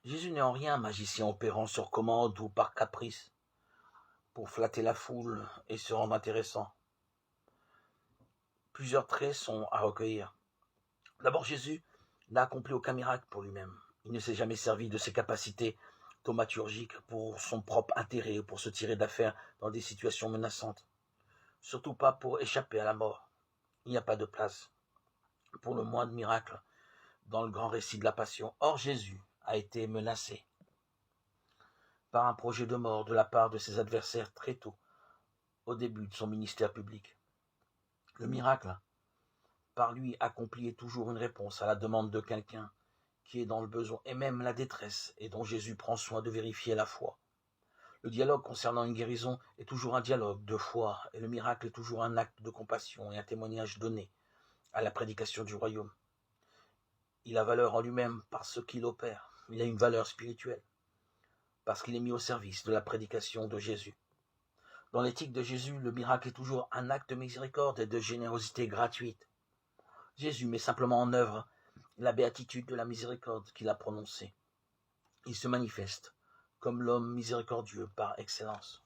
Jésus n'est en rien un magicien opérant sur commande ou par caprice, pour flatter la foule et se rendre intéressant. Plusieurs traits sont à recueillir. D'abord, Jésus n'a accompli aucun miracle pour lui-même. Il ne s'est jamais servi de ses capacités thaumaturgiques pour son propre intérêt ou pour se tirer d'affaire dans des situations menaçantes. Surtout pas pour échapper à la mort. Il n'y a pas de place pour le moindre miracle dans le grand récit de la Passion. Or, Jésus a été menacé par un projet de mort de la part de ses adversaires très tôt, au début de son ministère public. Le miracle, par lui accompli, est toujours une réponse à la demande de quelqu'un qui est dans le besoin et même la détresse et dont Jésus prend soin de vérifier la foi. Le dialogue concernant une guérison est toujours un dialogue de foi et le miracle est toujours un acte de compassion et un témoignage donné à la prédication du royaume. Il a valeur en lui-même par ce qu'il opère. Il a une valeur spirituelle parce qu'il est mis au service de la prédication de Jésus. Dans l'éthique de Jésus, le miracle est toujours un acte de miséricorde et de générosité gratuite. Jésus met simplement en œuvre la béatitude de la miséricorde qu'il a prononcée. Il se manifeste comme l'homme miséricordieux par excellence.